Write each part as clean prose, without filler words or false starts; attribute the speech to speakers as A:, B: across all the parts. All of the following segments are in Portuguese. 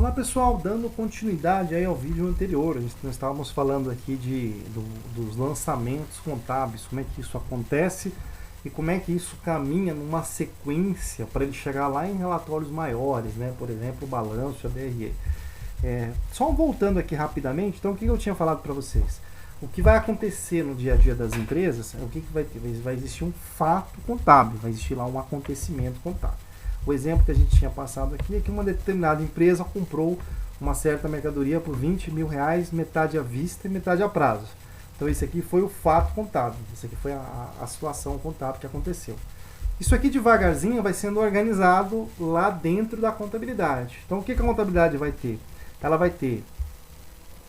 A: Olá pessoal, dando continuidade aí ao vídeo anterior, nós estávamos falando aqui dos lançamentos contábeis, como é que isso acontece e como é que isso caminha numa sequência para ele chegar lá em relatórios maiores, né? Por exemplo, o balanço, a DRE. Só voltando aqui rapidamente, então o que eu tinha falado para vocês? O que vai acontecer no dia a dia das empresas, o que vai ter? Vai existir um fato contábil, vai existir lá um acontecimento contábil. O exemplo que a gente tinha passado aqui é que uma determinada empresa comprou uma certa mercadoria por 20 mil reais, metade à vista e metade a prazo. Então esse aqui foi o fato contábil, isso aqui foi a situação contábil que aconteceu. Isso aqui devagarzinho vai sendo organizado lá dentro da contabilidade. Então o que a contabilidade vai ter? Ela vai ter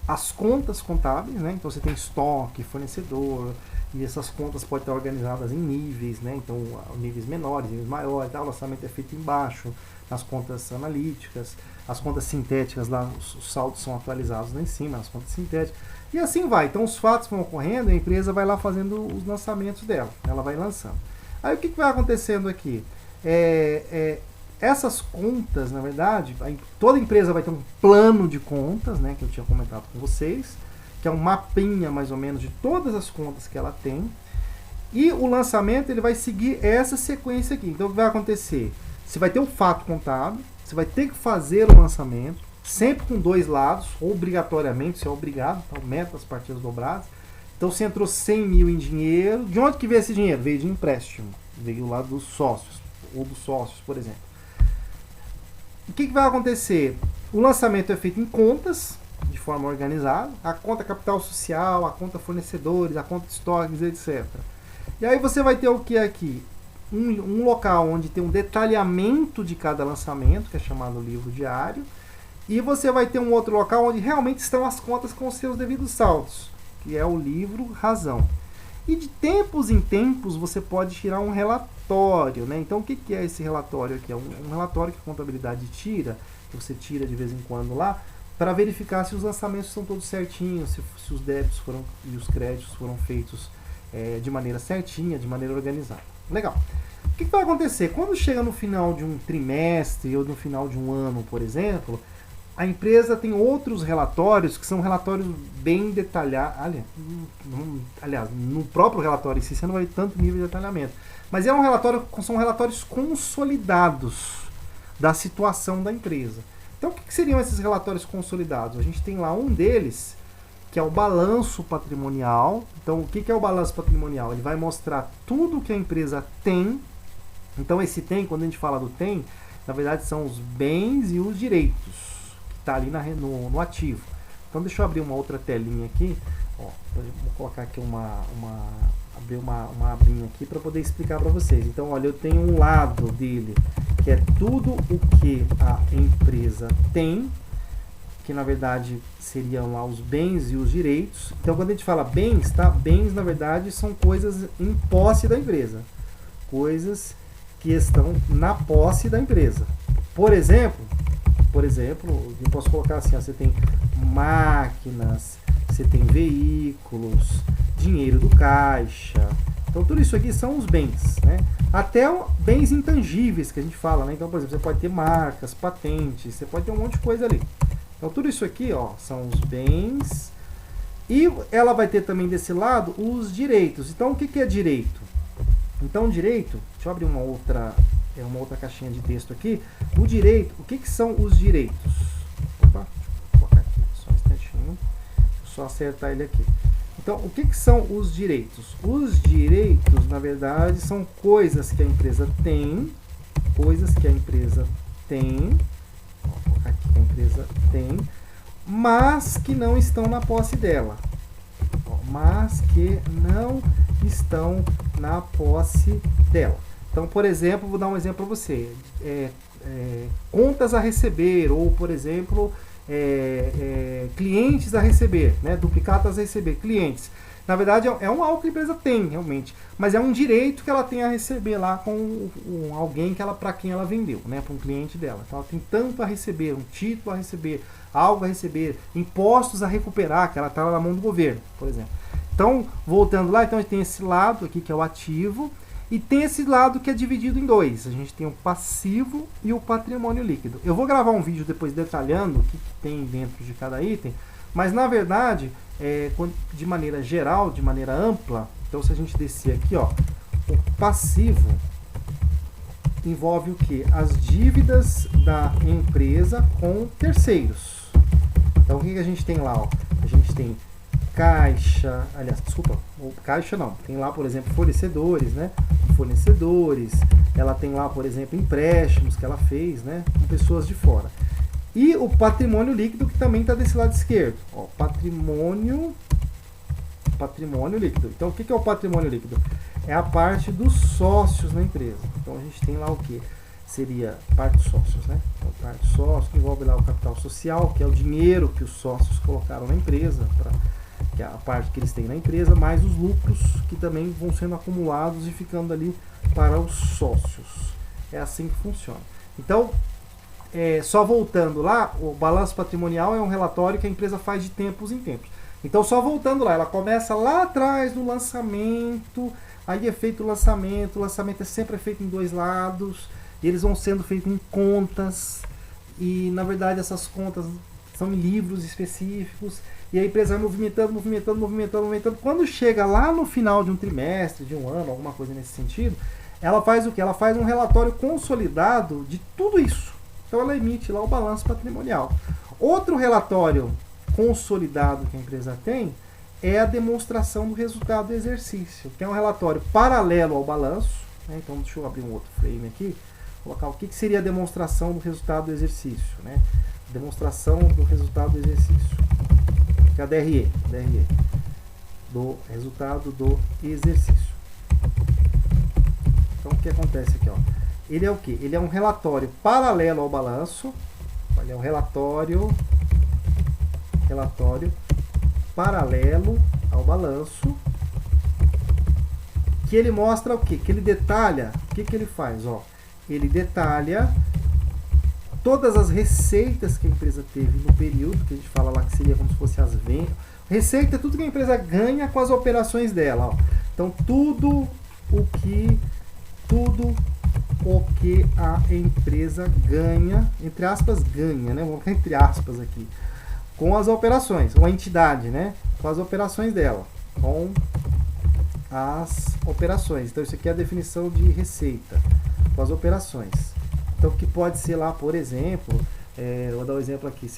A: as contas contábeis, né? Então você tem estoque, fornecedor, e essas contas podem estar organizadas em níveis, né? Então níveis menores, níveis maiores, o lançamento é feito embaixo, nas contas analíticas, as contas sintéticas lá, os saldos são atualizados lá em cima, nas contas sintéticas, e assim vai. Então os fatos vão ocorrendo, a empresa vai lá fazendo os lançamentos dela, ela vai lançando. Aí o que vai acontecendo aqui? Essas contas, na verdade, toda empresa vai ter um plano de contas, né, que eu tinha comentado com vocês, que é um mapinha mais ou menos de todas as contas que ela tem. E o lançamento ele vai seguir essa sequência aqui. Então o que vai acontecer? Você vai ter um fato contábil, você vai ter que fazer o lançamento, sempre com dois lados, obrigatoriamente, você é obrigado, então metas, partidas dobradas. Então você entrou 100 mil em dinheiro, de onde que veio esse dinheiro? Veio de empréstimo, veio lá dos sócios, ou dos sócios, por exemplo. O que vai acontecer? O lançamento é feito em contas, de forma organizada, a conta capital social, a conta fornecedores, a conta estoques, etc. E aí você vai ter o que aqui? Um local onde tem um detalhamento de cada lançamento, que é chamado livro diário, e você vai ter um outro local onde realmente estão as contas com seus devidos saldos, que é o livro razão. E de tempos em tempos você pode tirar um relatório, né? Então o que é esse relatório aqui? É um relatório que a contabilidade tira, que você tira de vez em quando lá, para verificar se os lançamentos estão todos certinhos, se os débitos e os créditos foram feitos de maneira certinha, de maneira organizada. Legal. O que vai acontecer? Quando chega no final de um trimestre ou no final de um ano, por exemplo, a empresa tem outros relatórios que são relatórios bem detalhados. Aliás, no próprio relatório em si você não vai ter tanto nível de detalhamento. Mas são relatórios consolidados da situação da empresa. Então, o que seriam esses relatórios consolidados? A gente tem lá um deles, que é o balanço patrimonial. Então, o que é o balanço patrimonial? Ele vai mostrar tudo que a empresa tem. Então, esse tem, quando a gente fala do tem, na verdade são os bens e os direitos, que está ali no ativo. Então, deixa eu abrir uma outra telinha aqui. Vou colocar aqui abrir uma abinha aqui para poder explicar para vocês. Então, olha, eu tenho um lado dele que é tudo o que a empresa tem, que na verdade seriam lá os bens e os direitos. Então quando a gente fala bens, tá? Bens na verdade são coisas em posse da empresa, coisas que estão na posse da empresa. Por exemplo, eu posso colocar assim, ó, você tem máquinas, você tem veículos, dinheiro do caixa. Então tudo isso aqui são os bens, né? Até bens intangíveis que a gente fala, né? Então, por exemplo, você pode ter marcas, patentes, você pode ter um monte de coisa ali. Então tudo isso aqui, ó, são os bens. E ela vai ter também desse lado os direitos. Então o que é direito? Então direito, deixa eu abrir uma outra caixinha de texto aqui. O direito, o que são os direitos? Opa, deixa eu colocar aqui só um instantinho. Deixa eu só acertar ele aqui. Então, o que são os direitos? Os direitos, na verdade, são coisas que a empresa tem, vou colocar aqui que a empresa tem, mas que não estão na posse dela. Então, por exemplo, vou dar um exemplo para você. Contas a receber, ou, por exemplo, clientes a receber, né? Duplicatas a receber, clientes. Na verdade, é algo que a empresa tem, realmente, mas é um direito que ela tem a receber lá com alguém para quem ela vendeu, né? Para um cliente dela. Então, ela tem tanto a receber, um título a receber, algo a receber, impostos a recuperar, que ela está na mão do governo, por exemplo. Então, voltando lá, então a gente tem esse lado aqui que é o ativo, E tem esse lado que é dividido em dois. A gente tem o passivo e o patrimônio líquido. Eu vou gravar um vídeo depois detalhando o que tem dentro de cada item, mas na verdade, de maneira geral, de maneira ampla, então se a gente descer aqui, ó, o passivo envolve o que? As dívidas da empresa com terceiros. Então o que a gente tem lá? Ó? A gente tem caixa, aliás, desculpa, caixa não, tem lá, por exemplo, fornecedores, né? Fornecedores, ela tem lá, por exemplo, empréstimos que ela fez, né? Com pessoas de fora. E o patrimônio líquido, que também está desse lado esquerdo. Ó, patrimônio líquido. Então, o que é o patrimônio líquido? É a parte dos sócios na empresa. Então, a gente tem lá o que? Seria parte dos sócios, né? Então, parte dos sócios, que envolve lá o capital social, que é o dinheiro que os sócios colocaram na empresa, que é a parte que eles têm na empresa, mais os lucros que também vão sendo acumulados e ficando ali para os sócios. É assim que funciona. Então, só voltando lá, o balanço patrimonial é um relatório que a empresa faz de tempos em tempos. Então, só voltando lá, ela começa lá atrás do lançamento, aí é feito o lançamento é sempre feito em dois lados, e eles vão sendo feitos em contas, e na verdade essas contas são em livros específicos, e a empresa vai movimentando. Quando chega lá no final de um trimestre, de um ano, alguma coisa nesse sentido, ela faz o quê? Ela faz um relatório consolidado de tudo isso. Então ela emite lá o balanço patrimonial. Outro relatório consolidado que a empresa tem é a demonstração do resultado do exercício, que é um relatório paralelo ao balanço, né? Então deixa eu abrir um outro frame aqui, colocar o que seria a demonstração do resultado do exercício, né? Demonstração do resultado do exercício, que é a DRE, do resultado do exercício. Então o que acontece aqui, ó? Ele é o que? Ele é um relatório paralelo ao balanço. Olha, é um relatório paralelo ao balanço, que ele mostra o que? Que ele detalha, o que ele faz? Ó, ele detalha todas as receitas que a empresa teve no período, que a gente fala lá que seria como se fosse as vendas. Receita é tudo que a empresa ganha com as operações dela. Ó. Então, tudo o que a empresa ganha, entre aspas, ganha, né? Vamos colocar entre aspas aqui, com as operações, uma entidade, né? Com as operações dela, com as operações. Então, isso aqui é a definição de receita, com as operações. Então, que pode ser lá, por exemplo, vou dar um exemplo aqui,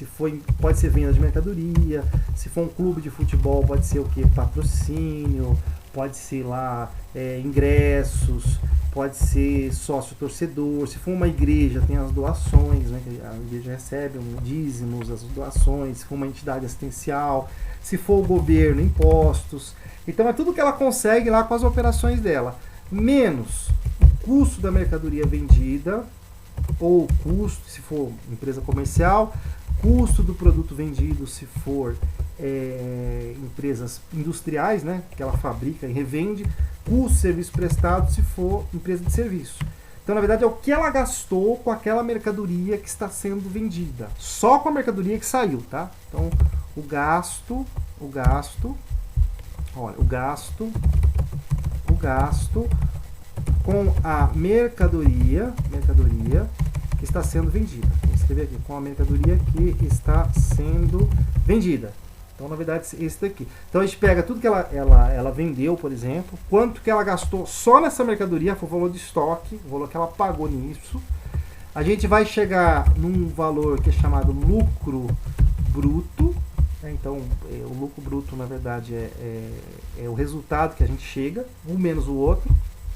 A: pode ser venda de mercadoria, se for um clube de futebol, pode ser o que? Patrocínio, pode ser lá ingressos, pode ser sócio torcedor, se for uma igreja tem as doações, né, a igreja recebe dízimos, as doações, se for uma entidade assistencial, se for o governo, impostos. Então é tudo que ela consegue lá com as operações dela, menos o custo da mercadoria vendida, ou custo, se for empresa comercial, custo do produto vendido, se for empresas industriais, né, que ela fabrica e revende, custo de serviço prestado, se for empresa de serviço. Então, na verdade, é o que ela gastou com aquela mercadoria que está sendo vendida. Só com a mercadoria que saiu, tá? Então, o gasto com a mercadoria que está sendo vendida. Vou escrever aqui, com a mercadoria que está sendo vendida. Então, na verdade, esse daqui. Então, a gente pega tudo que ela vendeu, por exemplo, quanto que ela gastou só nessa mercadoria, foi o valor de estoque, o valor que ela pagou nisso. A gente vai chegar num valor que é chamado lucro bruto. Né? Então, o lucro bruto, na verdade, é o resultado que a gente chega, um menos o outro.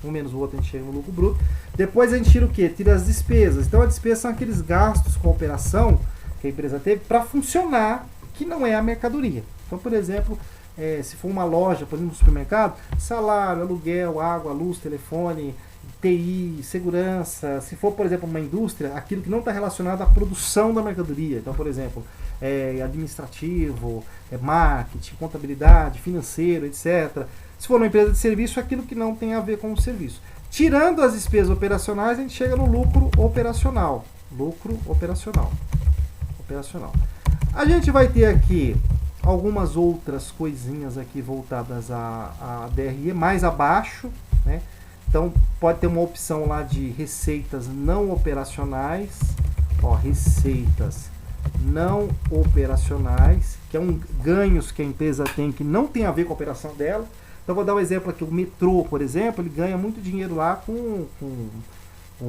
A: Um menos o outro, a gente chega no lucro bruto. Depois a gente tira o quê? Tira as despesas. Então, a despesa são aqueles gastos com a operação que a empresa teve para funcionar, que não é a mercadoria. Então, por exemplo, se for uma loja, por exemplo, um supermercado, salário, aluguel, água, luz, telefone, TI, segurança. Se for, por exemplo, uma indústria, aquilo que não está relacionado à produção da mercadoria. Então, por exemplo, administrativo, marketing, contabilidade, financeiro, etc. Se for uma empresa de serviço, aquilo que não tem a ver com o serviço. Tirando as despesas operacionais, a gente chega no lucro operacional. Lucro operacional. A gente vai ter aqui algumas outras coisinhas aqui voltadas à DRE, mais abaixo, né? Então pode ter uma opção lá de receitas não operacionais, ó, receitas não operacionais, que é ganhos que a empresa tem que não tem a ver com a operação dela. Então vou dar um exemplo aqui, o metrô, por exemplo, ele ganha muito dinheiro lá com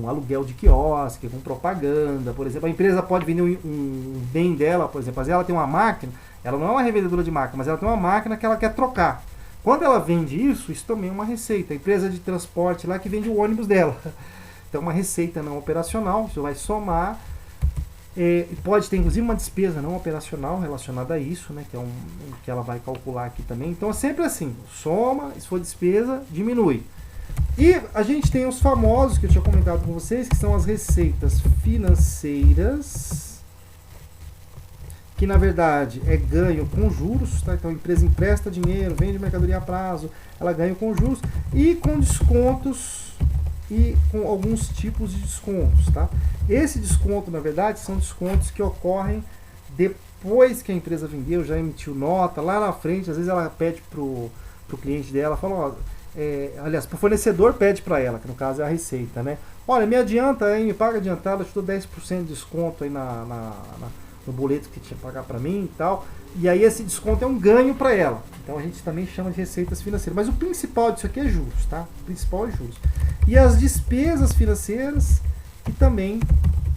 A: aluguel de quiosque, com propaganda, por exemplo. A empresa pode vender um bem dela, por exemplo, ela tem uma máquina, ela não é uma revendedora de máquina, mas ela tem uma máquina que ela quer trocar. Quando ela vende isso também é uma receita. A empresa de transporte lá que vende o ônibus dela. Então uma receita não operacional, você vai somar. Pode ter inclusive uma despesa não operacional relacionada a isso, né, que ela vai calcular aqui também. Então é sempre assim, soma, se for despesa, diminui. E a gente tem os famosos que eu tinha comentado com vocês, que são as receitas financeiras, que na verdade é ganho com juros, tá? Então a empresa empresta dinheiro, vende mercadoria a prazo, ela ganha com juros e com descontos e com alguns tipos de descontos, tá? Esse desconto, na verdade, são descontos que ocorrem depois que a empresa vendeu, já emitiu nota, lá na frente, às vezes ela pede pro cliente dela, fala, ó, aliás, pro fornecedor pede para ela, que no caso é a receita, né? Olha, me adianta aí, me paga adiantado, eu te dou 10% de desconto aí no boleto que tinha que pagar para mim e tal. E aí esse desconto é um ganho para ela. Então a gente também chama de receitas financeiras. Mas o principal disso aqui é juros, tá? O principal é juros. E as despesas financeiras, que também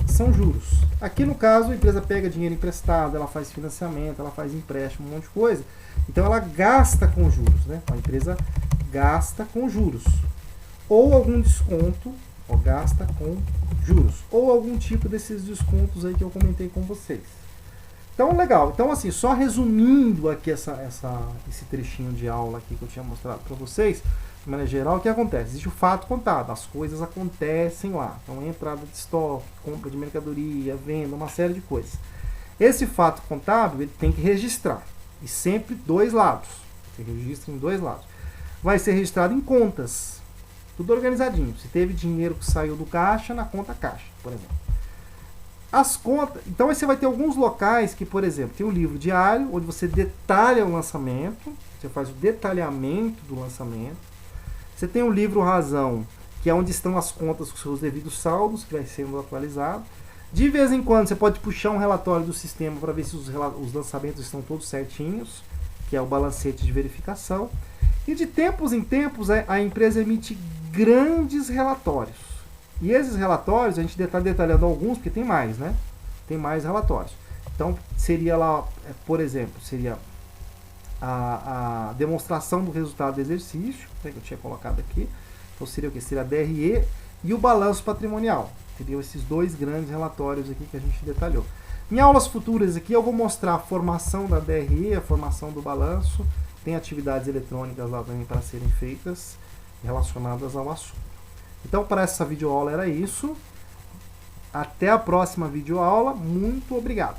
A: são juros. Aqui no caso, a empresa pega dinheiro emprestado, ela faz financiamento, ela faz empréstimo, um monte de coisa. Então ela gasta com juros, né? A empresa gasta com juros. Ou algum desconto, ou gasta com juros. Ou algum tipo desses descontos aí que eu comentei com vocês. Então, legal. Então, assim, só resumindo aqui esse trechinho de aula aqui que eu tinha mostrado para vocês, de maneira geral, o que acontece? Existe o fato contábil, as coisas acontecem lá. Então, entrada de estoque, compra de mercadoria, venda, uma série de coisas. Esse fato contábil, ele tem que registrar. E sempre dois lados. Você registra em dois lados. Vai ser registrado em contas. Tudo organizadinho. Se teve dinheiro que saiu do caixa, na conta caixa, por exemplo. As contas. Então aí você vai ter alguns locais que, por exemplo, tem o livro diário, onde você detalha o lançamento, você faz o detalhamento do lançamento. Você tem o livro Razão, que é onde estão as contas com seus devidos saldos, que vai sendo atualizado. De vez em quando você pode puxar um relatório do sistema para ver se os lançamentos estão todos certinhos, que é o balancete de verificação. E de tempos em tempos a empresa emite grandes relatórios. E esses relatórios, a gente está detalhando alguns, porque tem mais, né? Tem mais relatórios. Então, seria lá, por exemplo, seria a demonstração do resultado do exercício, que eu tinha colocado aqui. Então, seria o que? Seria a DRE e o balanço patrimonial. Seriam esses dois grandes relatórios aqui que a gente detalhou. Em aulas futuras aqui, eu vou mostrar a formação da DRE, a formação do balanço. Tem atividades eletrônicas lá também para serem feitas relacionadas ao assunto. Então, para essa videoaula era isso. Até a próxima videoaula. Muito obrigado.